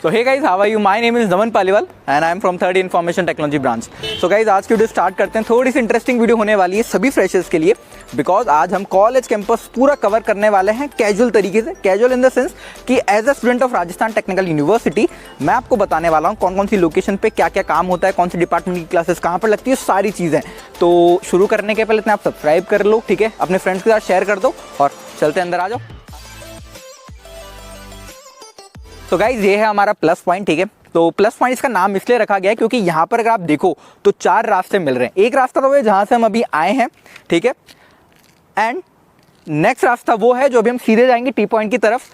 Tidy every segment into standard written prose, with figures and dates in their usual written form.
So hey guys, how are you? My name is Naman Paliwal and I am from third information technology branch. So guys, आज की video start करते हैं। थोड़ी सी interesting video होने वाली है सभी फ्रेशर्स के लिए, बिकॉज आज हम कॉलेज कैंपस पूरा कवर करने वाले हैं कैजुअल तरीके से। कैजुअल इन द सेंस कि as a student of Rajasthan technical university मैं आपको बताने वाला हूँ कौन कौन सी लोकेशन पे क्या क्या काम होता है, कौन सी डिपार्टमेंट की क्लासेस कहाँ पर लगती है, सारी चीज़ें। तो शुरू करने के पहले इतना आप सब्सक्राइब कर लो, ठीक है, अपने फ्रेंड्स के साथ शेयर कर दो और चलते अंदर आ जाओ। तो गाइज ये है हमारा प्लस पॉइंट, ठीक है। तो प्लस पॉइंट इसका नाम इसलिए रखा गया है क्योंकि यहाँ पर अगर आप देखो तो चार रास्ते मिल रहे हैं। एक रास्ता तो है जहाँ से हम अभी आए हैं, ठीक है, एंड नेक्स्ट रास्ता वो है जो अभी हम सीधे जाएंगे टी पॉइंट की तरफ।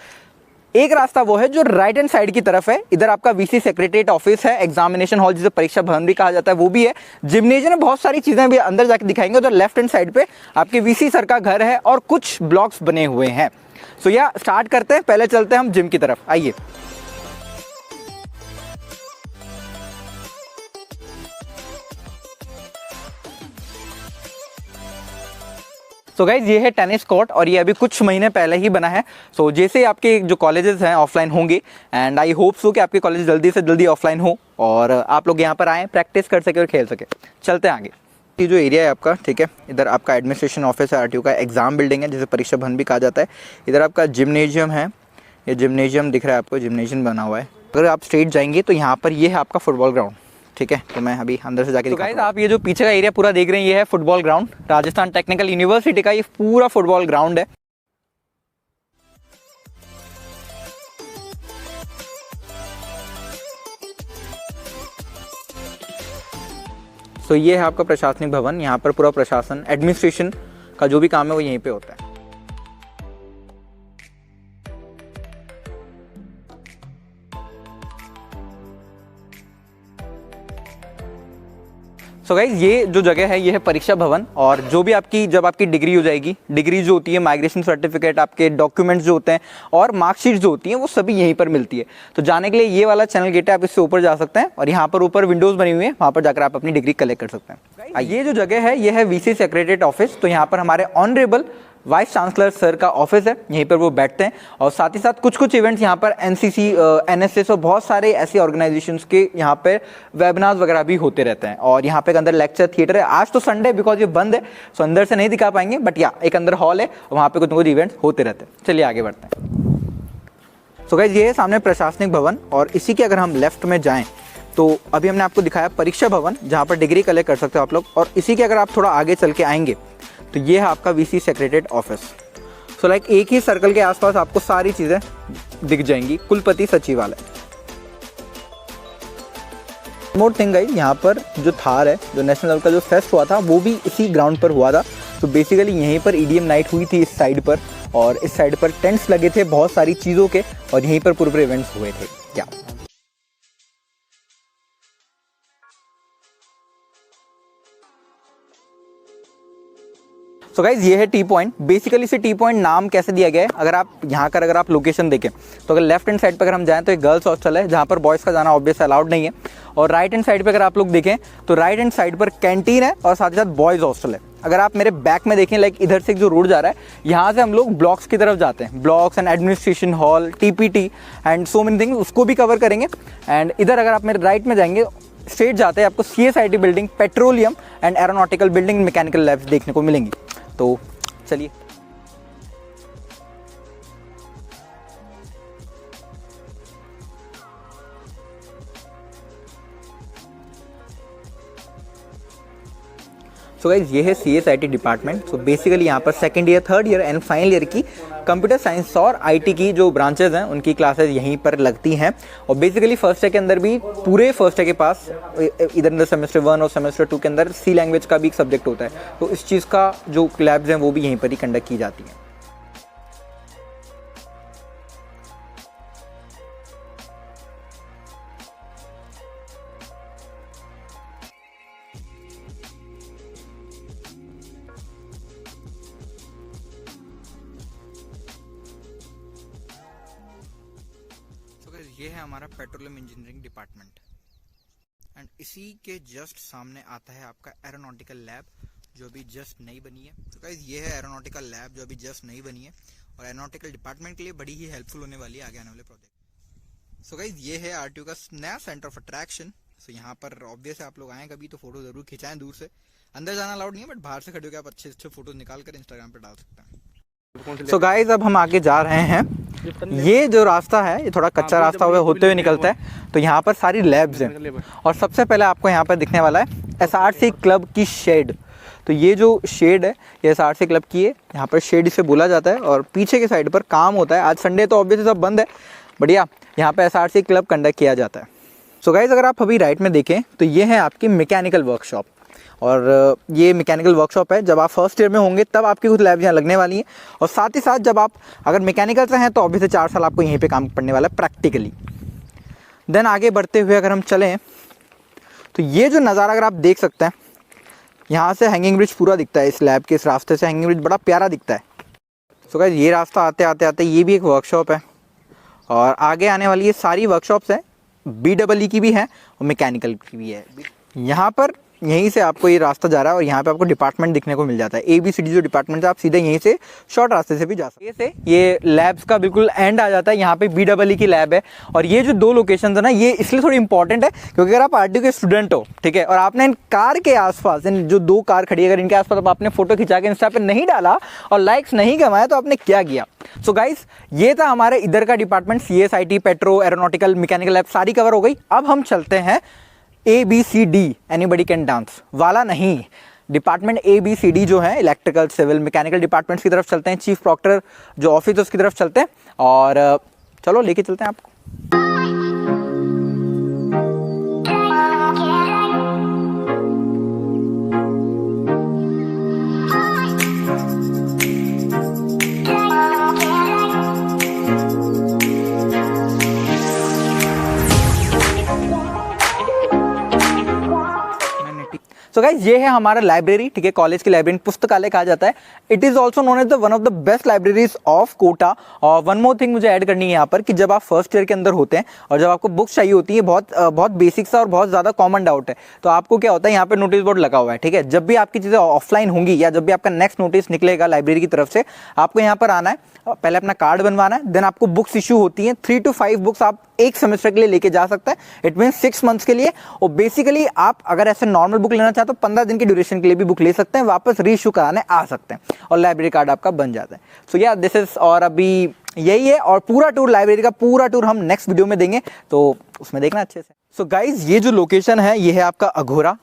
एक रास्ता वो है जो राइट हैंड साइड की तरफ है, इधर आपका वीसी सेक्रेटरीट ऑफिस है, एग्जामिनेशन हॉल जिसे परीक्षा भवन भी कहा जाता है वो भी है, जिम्नेजियम में बहुत सारी चीजें भी अंदर जाके दिखाएंगे। उधर लेफ्ट हैंड साइड पे आपके वीसी सर का घर है और कुछ ब्लॉक्स बने हुए हैं। सो या स्टार्ट करते हैं, पहले चलते हैं हम जिम की तरफ, आइए। सो गाइज ये है टेनिस कोर्ट और ये अभी कुछ महीने पहले ही बना है। सो जैसे आपके जो कॉलेजेस हैं ऑफलाइन होंगे, एंड आई होप सो कि आपके कॉलेज जल्दी से जल्दी ऑफलाइन हो और आप लोग यहाँ पर आएँ, प्रैक्टिस कर सके और खेल सके। चलते हैं आगे। ये जो एरिया है आपका, ठीक है, इधर आपका एडमिनिस्ट्रेशन ऑफिस है, आरटीओ का एग्जाम बिल्डिंग है जिसे परीक्षा भवन भी कहा जाता है। इधर आपका जिम्नेजियम है, ये जिम्नेजियम दिख रहा है आपको, जिम्नेजियम बना हुआ है। अगर आप स्ट्रेट जाएंगे तो यहाँ पर ये है आपका फुटबॉल ग्राउंड, ठीक है। तो मैं अभी अंदर से जाके दिखाता हूं। आप ये जो पीछे का एरिया पूरा देख रहे हैं ये है football ground, Rajasthan technical university का ये पूरा फुटबॉल ग्राउंड है। तो ये है आपका प्रशासनिक भवन, यहाँ पर पूरा प्रशासन एडमिनिस्ट्रेशन का जो भी काम है वो यहीं पे होता है। सो गाइज ये जो जगह है ये है परीक्षा भवन, और जो भी आपकी जब आपकी डिग्री हो जाएगी, डिग्री जो होती है, माइग्रेशन सर्टिफिकेट, आपके डॉक्यूमेंट्स जो होते हैं और मार्कशीट जो होती हैं वो सभी यहीं पर मिलती है। तो जाने के लिए ये वाला चैनल गेट है, आप इससे ऊपर जा सकते हैं और यहाँ पर ऊपर विंडोज बनी हुई है, वहाँ पर जाकर आप अपनी डिग्री कलेक्ट कर सकते हैं। ये जो जगह है ये है वीसी सेक्रेटरीट ऑफिस। तो यहाँ पर हमारे ऑनरेबल वाइस चांसलर सर का ऑफिस है, यहीं पर वो बैठते हैं और साथ ही साथ कुछ कुछ इवेंट्स यहाँ पर एनसीसी, एनएसएस और बहुत सारे ऐसी ऑर्गेनाइजेशंस के यहाँ पे वेबिनार्स वगैरह भी होते रहते हैं। और यहाँ पे एक अंदर लेक्चर थिएटर है, आज तो संडे बिकॉज ये बंद है सो अंदर से नहीं दिखा पाएंगे, बट या एक अंदर हॉल है, वहाँ पे कुछ कुछ इवेंट्स होते रहते हैं। चलिए आगे बढ़ते हैं। सो गाइस ये है सामने प्रशासनिक भवन और इसी के अगर हम लेफ्ट में जाएँ तो अभी हमने आपको दिखाया परीक्षा भवन जहाँ पर डिग्री कलेक्ट कर सकते हो आप लोग, और इसी के अगर आप थोड़ा आगे चल के आएंगे तो ये है आपका VC secretariat office. So like एक ही सर्कल के आसपास आपको सारी चीज़ें दिख जाएंगी, कुलपति सचिवालय। मोर थिंग गाइस, यहाँ पर जो थार है, जो नेशनल लेवल का जो फेस्ट हुआ था वो भी इसी ग्राउंड पर हुआ था। तो बेसिकली यहीं पर ईडीएम नाइट हुई थी इस साइड पर, और इस साइड पर टेंट्स लगे थे बहुत सारी चीज़ों के, और यहीं पर पूरे इवेंट्स हुए थे। क्या तो गाइज ये है टी पॉइंट। बेसिकली इसे टी पॉइंट नाम कैसे दिया गया है, अगर आप यहाँ कर अगर आप लोकेशन देखें तो अगर लेफ्ट हैंड साइड पर अगर हम जाएं तो एक गर्ल्स हॉस्टल है जहाँ पर बॉयज़ का जाना ऑब्वियस अलाउड नहीं है, और राइट हैंड साइड पर अगर आप लोग देखें तो राइट हैंड साइड पर कैंटीन है और साथ ही साथ बॉयज़ हॉस्टल है। अगर आप मेरे बैक में देखें, लाइक इधर से जो रोड जा रहा है यहाँ से हम लोग ब्लॉक्स की तरफ जाते हैं, blocks and administration hall, TPT and so many things, उसको भी कवर करेंगे। एंड इधर अगर आप मेरे राइट में जाएंगे स्ट्रेट जाते हैं आपको CSIT building, petroleum and aeronautical building, mechanical labs देखने को मिलेंगी। तो चलिए सो गाइज ये है सीएसआईटी डिपार्टमेंट। सो बेसिकली यहाँ पर second year, third year and final year की कंप्यूटर साइंस और आईटी की जो ब्रांचेज हैं उनकी क्लासेस यहीं पर लगती हैं। और बेसिकली फर्स्ट ईयर के अंदर भी पूरे फर्स्ट ईयर के पास इधर सेमेस्टर 1 और सेमेस्टर 2 के अंदर सी लैंग्वेज का भी एक सब्जेक्ट होता है। तो इस चीज़ का जो लैब्स हैं वो भी यहीं पर ही कंडक्ट की जाती हैं। ये है हमारा पेट्रोलियम इंजीनियरिंग डिपार्टमेंट, एंड इसी के जस्ट सामने आता है आपका एरोनॉटिकल लैब जो अभी जस्ट नई बनी है। तो गाइस ये है एरोनॉटिकल लैब जो अभी जस्ट नई बनी है और एरोनॉटिकल डिपार्टमेंट के लिए बड़ी ही हेल्पफुल होने वाली है आगे आने वाले प्रोजेक्ट। सो गाइस ये है आरटीयू का नया सेंटर ऑफ अट्रैक्शन। सो यहाँ पर ऑब्वियस आप लोग आए कभी तो फोटो जरूर खिंचाएं दूर से। अंदर जाना अलाउड नहीं है, बट बाहर से खड़े होकर आप अच्छे अच्छे फोटो निकाल कर इंस्टाग्राम पे डाल सकते हैं। सो गाइस अब हम आगे जा रहे हैं। ये जो रास्ता है ये थोड़ा कच्चा रास्ता होते हुए निकलता है। तो यहाँ पर सारी लैब्स हैं और सबसे पहले आपको यहाँ पर दिखने वाला है एसआरसी क्लब की शेड। तो ये जो शेड है ये एसआरसी क्लब की है, यहाँ पर शेड इसे बोला जाता है और पीछे के साइड पर काम होता है। आज संडे तो ऑब्वियसली सब बंद है, बढ़िया यहाँ पे एसआरसी क्लब कंडक्ट किया जाता है। सो गाइज अगर आप अभी राइट में देखें तो ये है आपकी मैकेनिकल वर्कशॉप और ये मैकेनिकल वर्कशॉप है। जब आप फर्स्ट ईयर में होंगे तब आपकी कुछ लैब्स यहाँ लगने वाली हैं और साथ ही साथ जब आप अगर मैकेनिकल से हैं तो ऑब्वियसली 4 साल आपको यहीं पे काम पड़ने वाला है प्रैक्टिकली। देन आगे बढ़ते हुए अगर हम चलें तो ये जो नज़ारा अगर आप देख सकते हैं, यहाँ से हैंगिंग ब्रिज पूरा दिखता है। इस लैब के इस रास्ते से हैंगिंग ब्रिज बड़ा प्यारा दिखता है। सो गाइस ये रास्ता आते आते आते ये भी एक वर्कशॉप है और आगे आने वाली ये सारी वर्कशॉप्स हैं, BEE की भी है और मैकेनिकल की भी है। यहाँ पर यहीं से आपको ये रास्ता जा रहा है और यहाँ पे आपको डिपार्टमेंट दिखने को मिल जाता है। ABCD जो डिपार्टमेंट है आप सीधे यहीं से शॉर्ट रास्ते से भी जा सकते हैं। ये लैब्स का बिल्कुल एंड आ जाता है, यहाँ पे BEE की लैब है। और ये जो 2 लोकेशन है ना ये इसलिए थोड़ी इंपॉर्टेंट है क्योंकि अगर आप आरटीयू के स्टूडेंट हो, ठीक है, और आपने इन कार के आसपास, इन जो 2 कार खड़ी है अगर इनके आसपास आपने फोटो खिंचा के इंस्टा पे नहीं डाला और लाइक्स नहीं कमाया तो आपने क्या किया। सो गाइस ये था हमारे इधर का department, CSIT, petro, aeronautical, mechanical lab सारी कवर हो गई। अब हम चलते हैं ABCD एनीबडी कैन डांस वाला नहीं, डिपार्टमेंट ABCD जो है इलेक्ट्रिकल, सिविल, मैकेनिकल डिपार्टमेंट्स की तरफ चलते हैं। चीफ प्रॉक्टर जो ऑफिस है उसकी तरफ चलते हैं और चलो लेके चलते हैं आपको। सो गाइज ये है हमारा लाइब्रेरी, ठीक है, कॉलेज की लाइब्रेरी, पुस्तकालय कहा जाता है। It is also known as the one of the best libraries of Kota. और वन मोर थिंग मुझे ऐड करनी है यहाँ पर कि जब आप फर्स्ट ईयर के अंदर होते हैं और जब आपको बुक्स चाहिए होती है, बहुत बेसिक सा और बहुत ज़्यादा कॉमन डाउट है, तो आपको क्या होता है यहाँ पे नोटिस बोर्ड लगा हुआ है, ठीक है। जब भी आपकी चीज़ें ऑफलाइन होंगी या जब भी आपका नेक्स्ट नोटिस निकलेगा लाइब्रेरी की तरफ से, आपको यहाँ पर आना है, पहले अपना कार्ड बनवाना है, देन आपको बुक्स इशू होती हैं। 3 to 5 बुक्स आप एक सेमेस्टर के लिए लेके जा सकते हैं, इट मीन 6 मंथ्स के लिए। और बेसिकली आप अगर ऐसे नॉर्मल बुक लेना चाहते हो 15 दिन की ड्यूरेशन के लिए भी बुक ले सकते हैं, वापस रीइशू कराने आ सकते हैं और लाइब्रेरी कार्ड आपका बन जाता है। सो या दिस इज, और अभी यही है और पूरा टूर, लाइब्रेरी का पूरा टूर हम नेक्स्ट वीडियो में देंगे, तो उसमें देखना अच्छे से। सो गाइज ये जो लोकेशन है ये है आपका अघोरा।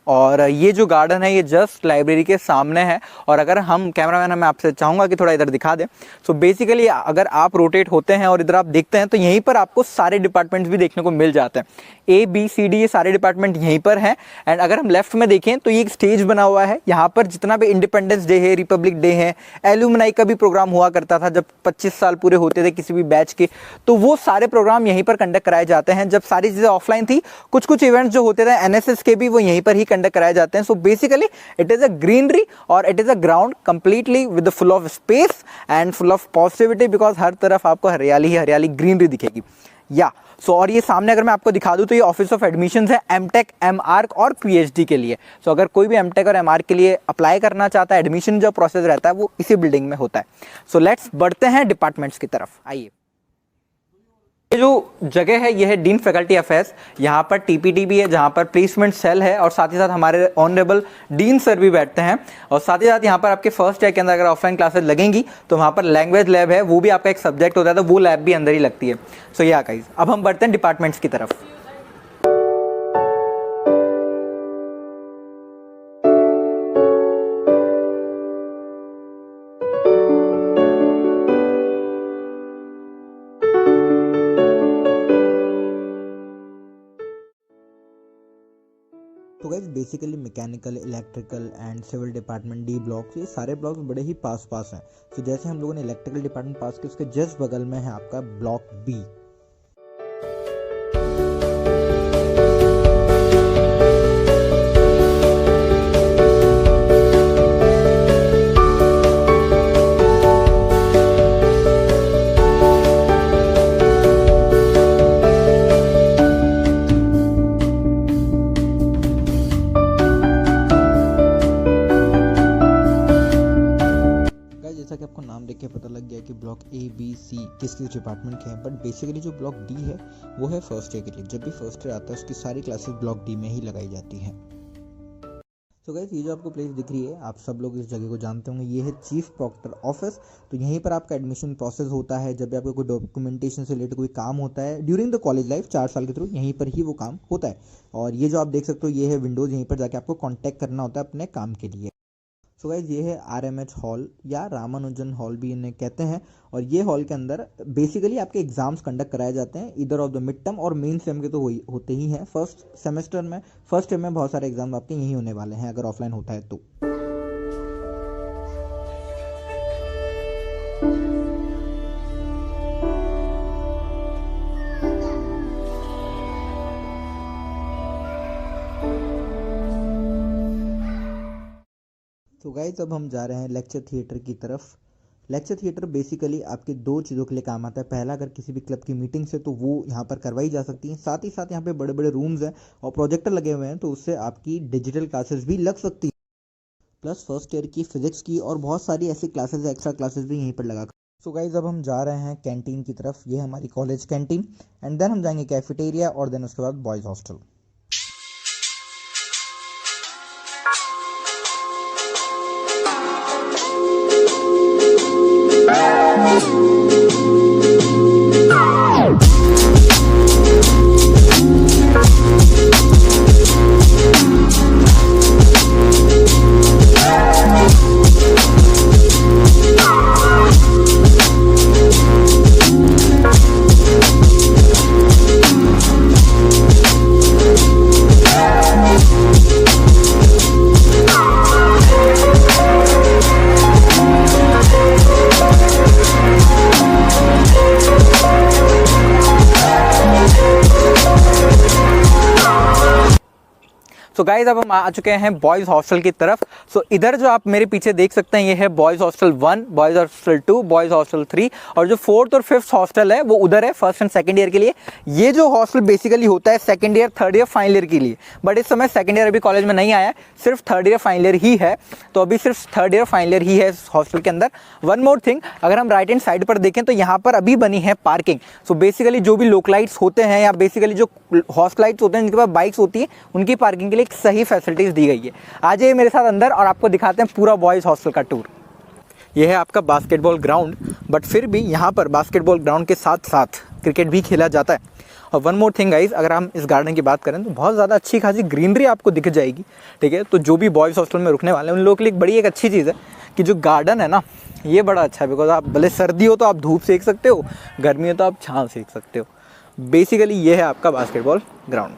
और ये जो गार्डन है ये जस्ट लाइब्रेरी के सामने है। और अगर हम कैमरामैन, मैं आपसे चाहूँगा कि थोड़ा इधर दिखा दें। सो बेसिकली अगर आप रोटेट होते हैं और इधर आप देखते हैं तो यहीं पर आपको सारे डिपार्टमेंट्स भी देखने को मिल जाते हैं। ABCD ये सारे डिपार्टमेंट यहीं पर हैं। एंड अगर हम लेफ्ट में देखें तो ये एक स्टेज बना हुआ है, यहाँ पर जितना भी इंडिपेंडेंस डे है, रिपब्लिक डे है, एलुमनाई का भी प्रोग्राम हुआ करता था जब 25 साल पूरे होते थे किसी भी बैच के, तो वो सारे प्रोग्राम यहीं पर कंडक्ट कराए जाते हैं। जब सारी चीज़ें ऑफलाइन थी, कुछ इवेंट्स जो होते थे NSS के भी वो यहीं पर ही कंडक्ट कराए जाते हैं। So basically it is a greenery और it is a ground completely with full of space and full of positivity, because हर तरफ आपको हरियाली ही हरियाली, ग्रीनरी दिखेगी। या सो और ये सामने अगर मैं आपको दिखा दूं तो ये ऑफिस ऑफ एडमिशंस है MTech, MArch और PhD के लिए। सो अगर कोई भी MTech और MArch के लिए अप्लाई करना चाहता है, एडमिशन जो प्रोसेस रहता है वो इसी बिल्डिंग में होता है। सो लेट्स बढ़ते हैं डिपार्टमेंट्स की तरफ, आइए। ये जो जगह है ये है डीन फैकल्टी अफेयर्स। यहाँ पर TPT भी है जहाँ पर प्लेसमेंट सेल है और साथ ही साथ हमारे ऑनरेबल डीन सर भी बैठते हैं। और साथ ही साथ यहाँ पर आपके फर्स्ट ईयर के अंदर अगर ऑफलाइन क्लासेस लगेंगी तो वहाँ पर लैंग्वेज लैब है, वो भी आपका एक सब्जेक्ट होता है, तो वो लैब भी अंदर ही लगती है। सो या गाइस अब हम बढ़ते हैं डिपार्टमेंट्स की तरफ। तो guys basically mechanical, electrical and civil department D blocks, ये सारे ब्लॉक्स बड़े ही पास हैं। तो जैसे हम लोगों ने इलेक्ट्रिकल डिपार्टमेंट पास किया, उसके जस्ट बगल में है आपका block B। Block A B C किस किस डिपार्टमेंट के हैं, बट बेसिकली जो ब्लॉक डी है वो है फर्स्ट ईयर के लिए। जब भी फर्स्ट ईयर आता है उसकी सारी क्लासेस ब्लॉक डी में ही लगाई जाती हैं। तो गाइस ये जो आपको प्लेस दिख रही है, आप सब लोग इस जगह को जानते होंगे, ये है चीफ प्रॉक्टर ऑफिस। तो यहीं पर आपका एडमिशन प्रोसेस होता है। जब भी आपको कोई डॉक्यूमेंटेशन से रिलेटेड कोई काम होता है ड्यूरिंग द कॉलेज लाइफ 4 साल के थ्रू, यहीं पर ही वो काम होता है। और ये जो आप देख सकते हो ये है विंडोज़, यहीं पर जाके आपको कॉन्टैक्ट करना होता है अपने काम के लिए। सो गाइस ये है RMH हॉल या रामानुजन हॉल भी इन्हें कहते हैं। और ये हॉल के अंदर बेसिकली आपके एग्जाम्स कंडक्ट कराए जाते हैं, इधर ऑफ द मिड टर्म और मेन सेम के तो होते ही हैं। फर्स्ट ईयर में बहुत सारे एग्जाम आपके यही होने वाले हैं अगर ऑफलाइन होता है तो। तो गाइस अब हम जा रहे हैं लेक्चर थिएटर की तरफ। लेक्चर थिएटर बेसिकली आपके 2 चीज़ों के लिए काम आता है। पहला, अगर किसी भी क्लब की मीटिंग्स है तो वो यहाँ पर करवाई जा सकती हैं। साथ ही साथ यहाँ पे बड़े बड़े रूम्स हैं और प्रोजेक्टर लगे हुए हैं, तो उससे आपकी डिजिटल क्लासेस भी लग सकती हैं। प्लस फर्स्ट ईयर की फिजिक्स की और बहुत सारी ऐसी क्लासेस, एक्स्ट्रा क्लासेस भी यहीं पर लगा। सो गाइज अब हम जा रहे हैं कैंटीन की तरफ। ये हमारी कॉलेज कैंटीन, एंड देन हम जाएंगे कैफेटेरिया और देन उसके बाद बॉयज़ हॉस्टल। सो गाइज अब हम आ चुके हैं बॉयज़ हॉस्टल की तरफ। सो इधर जो आप मेरे पीछे देख सकते हैं ये है boys hostel 1, boys hostel 2, boys hostel 3 और जो 4th और 5th हॉस्टल है वो उधर है, फर्स्ट एंड सेकंड ईयर के लिए। ये जो हॉस्टल बेसिकली होता है second year, third year, final year के लिए, बट इस समय सेकंड ईयर अभी कॉलेज में नहीं आया, सिर्फ थर्ड ईयर फाइनल ईयर ही है। तो अभी सिर्फ थर्ड ईयर फाइनल ईयर ही है इस हॉस्टल के अंदर। वन मोर थिंग, अगर हम राइट हैंड साइड पर देखें तो यहाँ पर अभी बनी है पार्किंग। सो बेसिकली जो भी लोकलाइट्स होते हैं या बेसिकली जो हॉस्टलाइट्स होते हैं जिनके पास बाइक्स होती हैं उनकी पार्किंग के लिए एक सही फैसिलिटीज दी गई है। आ जाइए मेरे साथ अंदर और आपको दिखाते हैं पूरा बॉयज़ हॉस्टल का टूर। यह है आपका बास्केटबॉल ग्राउंड, बट फिर भी यहाँ पर बास्केटबॉल ग्राउंड के साथ साथ क्रिकेट भी खेला जाता है। और वन मोर थिंग गाइस, अगर हम इस गार्डन की बात करें तो बहुत ज़्यादा अच्छी खासी ग्रीनरी आपको दिख जाएगी। ठीक है, तो जो भी बॉयज़ हॉस्टल में रुकने वाले हैं उन लोगों के लिए बड़ी एक अच्छी चीज़ है कि जो गार्डन है ना ये बड़ा अच्छा है, बिकॉज आप भले सर्दी हो तो आप धूप सेक सकते हो, गर्मी हो तो आप छाँव सेक सकते हो। बेसिकली ये है आपका बास्केटबॉल ग्राउंड।